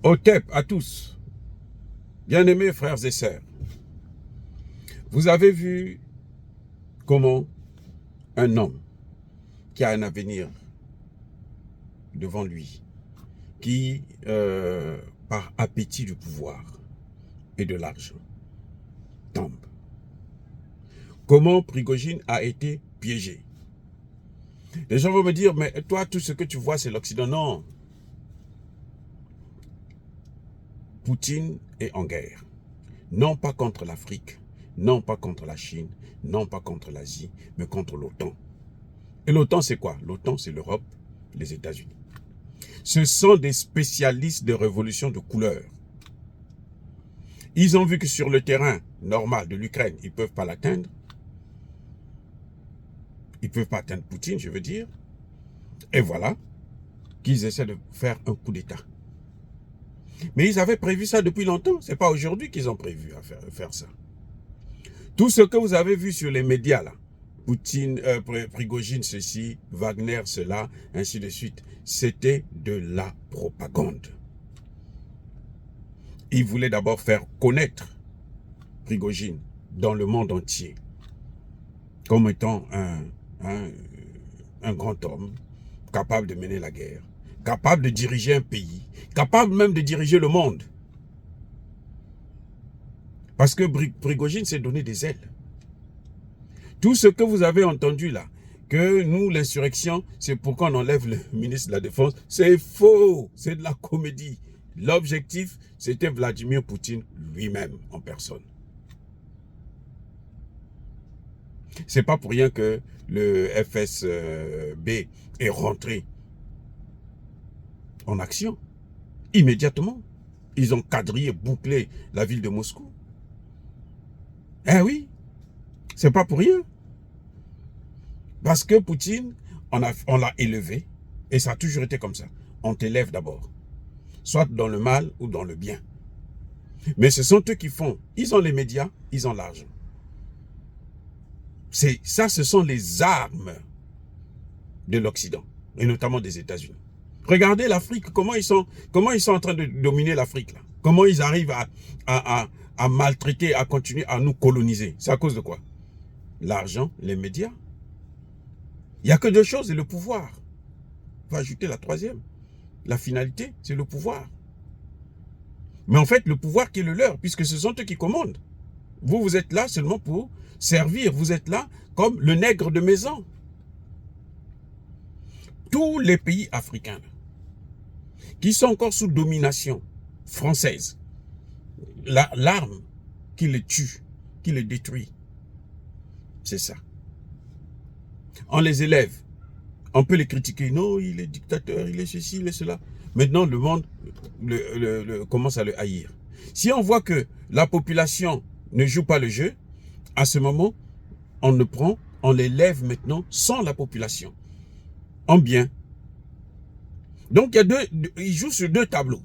Otep à tous, bien-aimés frères et sœurs, vous avez vu comment un homme qui a un avenir devant lui, qui, par appétit du pouvoir et de l'argent, tombe. Comment Prigojine a été piégé. Les gens vont me dire, mais toi, tout ce que tu vois, c'est l'Occident. Non. Poutine est en guerre. Non pas contre l'Afrique, non pas contre la Chine, non pas contre l'Asie, mais contre l'OTAN. Et l'OTAN, c'est quoi? L'OTAN, c'est l'Europe, les États-Unis. Ce sont des spécialistes de révolution de couleur. Ils ont vu que sur le terrain normal de l'Ukraine, ils ne peuvent pas l'atteindre. Ils ne peuvent pas atteindre Poutine, je veux dire. Et voilà qu'ils essaient de faire un coup d'État. Mais ils avaient prévu ça depuis longtemps. Ce n'est pas aujourd'hui qu'ils ont prévu à faire ça. Tout ce que vous avez vu sur les médias, là, Poutine, Prigojine, ceci, Wagner, cela, ainsi de suite, c'était de la propagande. Ils voulaient d'abord faire connaître Prigojine dans le monde entier comme étant un grand homme capable de mener la guerre, capable de diriger un pays, capable même de diriger le monde. Parce que Prigojine s'est donné des ailes. Tout ce que vous avez entendu là, que nous, l'insurrection, c'est pour qu'on enlève le ministre de la Défense, c'est faux, c'est de la comédie. L'objectif, c'était Vladimir Poutine lui-même en personne. C'est pas pour rien que le FSB est rentré en action immédiatement. Ils ont quadrillé, bouclé la ville de Moscou. Eh oui, c'est pas pour rien. Parce que Poutine, on l'a élevé, et ça a toujours été comme ça. On t'élève d'abord, soit dans le mal ou dans le bien. Mais ce sont eux qui font. Ils ont les médias, ils ont l'argent. Ça, ce sont les armes de l'Occident, et notamment des États-Unis. Regardez l'Afrique, comment ils sont en train de dominer l'Afrique là. Comment ils arrivent à maltraiter, à continuer à nous coloniser. C'est à cause de quoi? L'argent, les médias. Il n'y a que deux choses, c'est le pouvoir. On va ajouter la troisième. La finalité, c'est le pouvoir. Mais en fait, le pouvoir qui est le leur, puisque ce sont eux qui commandent. Vous, vous êtes là seulement pour servir. Vous êtes là comme le nègre de maison. Tous les pays africains qui sont encore sous domination française, l'arme qui les tue, qui les détruit, c'est ça. On les élève. On peut les critiquer. Non, il est dictateur, il est ceci, il est cela. Maintenant, le monde commence à le haïr. Si on voit que la population ne joue pas le jeu, à ce moment, on les lève maintenant sans la population. En bien. Donc, il joue sur deux tableaux.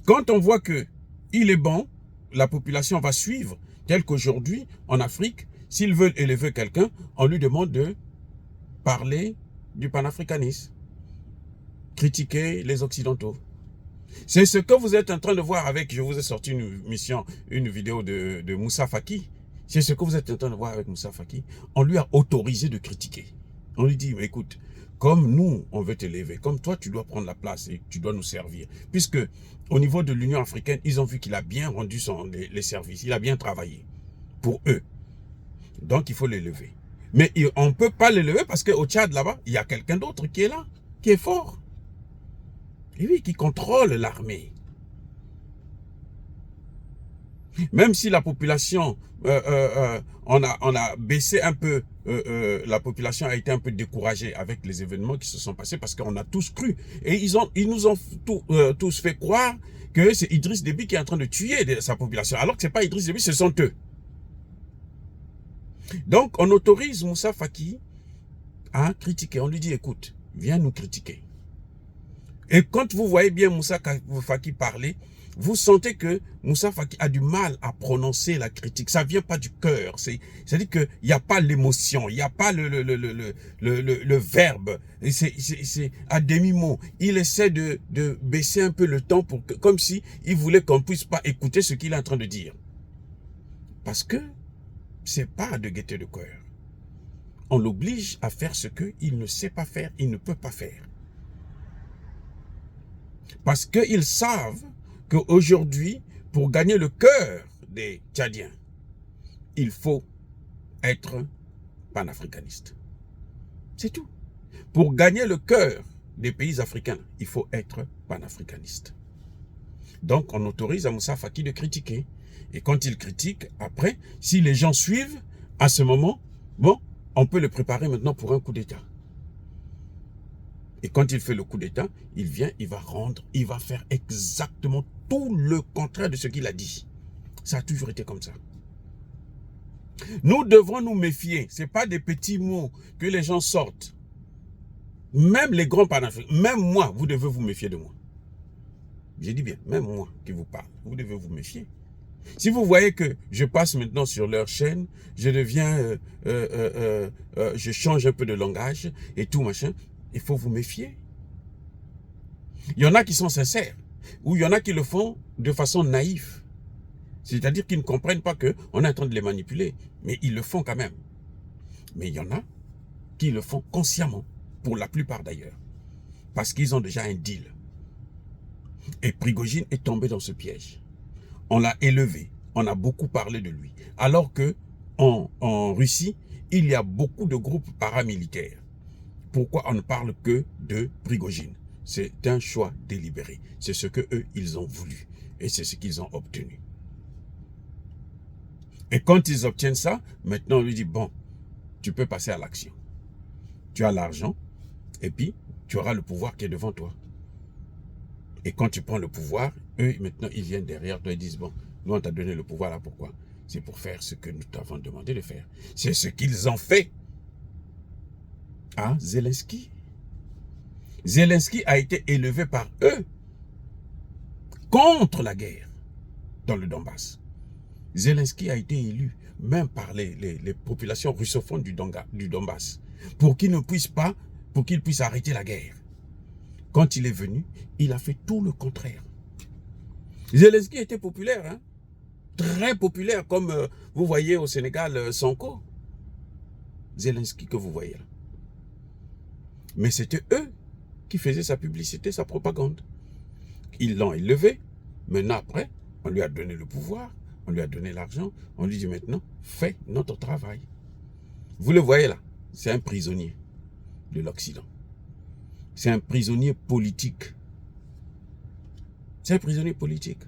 Quand on voit que il est bon, la population va suivre, tel qu'aujourd'hui, en Afrique, s'ils veulent élever quelqu'un, on lui demande de parler du panafricanisme, critiquer les Occidentaux. C'est ce que vous êtes en train de voir avec, je vous ai sorti une vidéo de Moussa Faki. C'est ce que vous êtes en train de voir avec Moussa Faki. On lui a autorisé de critiquer. On lui dit, écoute, comme nous, on veut t'élever, comme toi, tu dois prendre la place et tu dois nous servir. Puisque au niveau de l'Union africaine, ils ont vu qu'il a bien rendu les services, il a bien travaillé pour eux. Donc, il faut l'élever. Mais on ne peut pas l'élever parce qu'au Tchad, là-bas, il y a quelqu'un d'autre qui est là, qui est fort. Et oui, qui contrôle l'armée. Même si la population, on a baissé un peu, la population a été un peu découragée avec les événements qui se sont passés parce qu'on a tous cru. Et ils nous ont tous fait croire que c'est Idriss Déby qui est en train de tuer sa population. Alors que ce n'est pas Idriss Déby, ce sont eux. Donc, on autorise Moussa Faki à critiquer. On lui dit, écoute, viens nous critiquer. Et quand vous voyez bien Moussa Faki parler, vous sentez que Moussa Faki a du mal à prononcer la critique. Ça vient pas du cœur. C'est-à-dire qu'il n'y a pas l'émotion, il n'y a pas le verbe. C'est à demi-mot. Il essaie de baisser un peu le temps pour que, comme si il voulait qu'on puisse pas écouter ce qu'il est en train de dire. Parce que c'est pas de gaieté de cœur. On l'oblige à faire ce qu'il ne sait pas faire, il ne peut pas faire. Parce qu'ils savent qu'aujourd'hui, pour gagner le cœur des Tchadiens, il faut être panafricaniste. C'est tout. Pour gagner le cœur des pays africains, il faut être panafricaniste. Donc, on autorise à Moussa Faki de critiquer. Et quand il critique, après, si les gens suivent, à ce moment, bon, on peut le préparer maintenant pour un coup d'État. Et quand il fait le coup d'État, il vient, il va faire exactement tout le contraire de ce qu'il a dit. Ça a toujours été comme ça. Nous devons nous méfier. Ce n'est pas des petits mots que les gens sortent. Même les grands panafricains, même moi, vous devez vous méfier de moi. J'ai dit bien, même moi qui vous parle, vous devez vous méfier. Si vous voyez que je passe maintenant sur leur chaîne, je deviens, je change un peu de langage et tout machin, il faut vous méfier. Il y en a qui sont sincères, ou il y en a qui le font de façon naïve. C'est-à-dire qu'ils ne comprennent pas qu'on est en train de les manipuler, mais ils le font quand même. Mais il y en a qui le font consciemment, pour la plupart d'ailleurs, parce qu'ils ont déjà un deal. Et Prigojine est tombé dans ce piège. On l'a élevé, on a beaucoup parlé de lui. Alors que en Russie, il y a beaucoup de groupes paramilitaires. Pourquoi on ne parle que de Prigojine? C'est un choix délibéré. C'est ce que eux, ils ont voulu. Et c'est ce qu'ils ont obtenu. Et quand ils obtiennent ça, maintenant on lui dit, bon, tu peux passer à l'action. Tu as l'argent, et puis tu auras le pouvoir qui est devant toi. Et quand tu prends le pouvoir, eux, maintenant, ils viennent derrière toi et disent, bon, nous, on t'a donné le pouvoir là, pourquoi? C'est pour faire ce que nous t'avons demandé de faire. C'est ce qu'ils ont fait à Zelensky. Zelensky a été élevé par eux contre la guerre dans le Donbass. Zelensky a été élu même par les populations russophones du Donbass pour qu'il ne puisse pas, pour qu'il puisse arrêter la guerre. Quand il est venu, il a fait tout le contraire. Zelensky était populaire, hein? Très populaire, comme vous voyez au Sénégal, Sonko. Zelensky que vous voyez là. Mais c'était eux qui faisaient sa publicité, sa propagande. Ils l'ont élevé. Maintenant, après, on lui a donné le pouvoir, on lui a donné l'argent, on lui dit maintenant, fais notre travail. Vous le voyez là, c'est un prisonnier de l'Occident. C'est un prisonnier politique. C'est un prisonnier politique.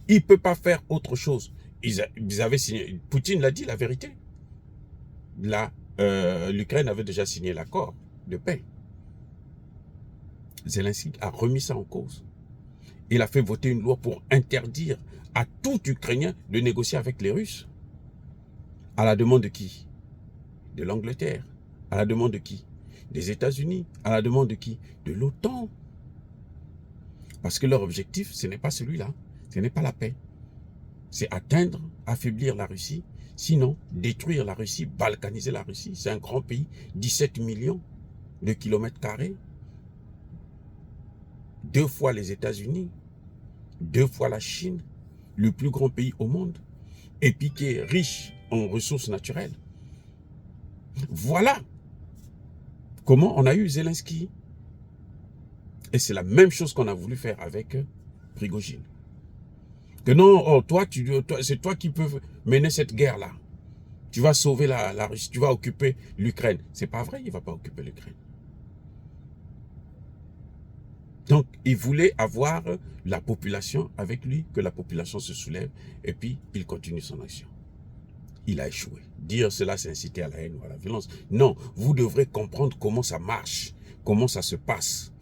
Il ne peut pas faire autre chose. Ils avaient signé, Poutine l'a dit, la vérité. Là, l'Ukraine avait déjà signé l'accord de paix. Zelensky a remis ça en cause. Il a fait voter une loi pour interdire à tout Ukrainien de négocier avec les Russes. À la demande de qui? De l'Angleterre. À la demande de qui? Des États-Unis. À la demande de qui? De l'OTAN. Parce que leur objectif, ce n'est pas celui-là. Ce n'est pas la paix. C'est atteindre, affaiblir la Russie. Sinon, détruire la Russie, balkaniser la Russie. C'est un grand pays, 17 millions de kilomètres carrés. 2 fois les États-Unis, 2 fois la Chine, le plus grand pays au monde, et puis qui est riche en ressources naturelles. Voilà comment on a eu Zelensky. Et c'est la même chose qu'on a voulu faire avec Prigojine. Que non, oh, c'est toi qui peux mener cette guerre-là. Tu vas sauver la Russie, tu vas occuper l'Ukraine. C'est pas vrai, il ne va pas occuper l'Ukraine. Donc, il voulait avoir la population avec lui, que la population se soulève, et puis il continue son action. Il a échoué. Dire cela, c'est inciter à la haine ou à la violence. Non, vous devrez comprendre comment ça marche, comment ça se passe,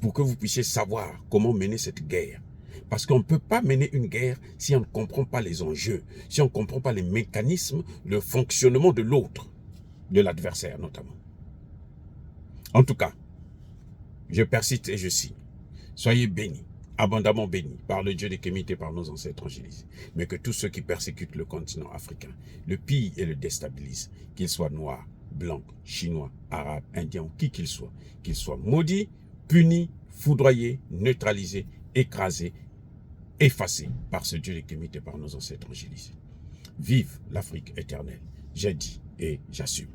pour que vous puissiez savoir comment mener cette guerre. Parce qu'on ne peut pas mener une guerre si on ne comprend pas les enjeux, si on ne comprend pas les mécanismes, le fonctionnement de l'autre, de l'adversaire notamment. En tout cas, Je persiste et je signe. Soyez bénis, abondamment bénis par le Dieu des Kémites et par nos ancêtres angélisés. Mais que tous ceux qui persécutent le continent africain le pillent et le déstabilisent, qu'ils soient noirs, blancs, chinois, arabes, indiens ou qui qu'ils soient maudits, punis, foudroyés, neutralisés, écrasés, effacés par ce Dieu des Kémites et par nos ancêtres angélisés. Vive l'Afrique éternelle. J'ai dit et j'assume.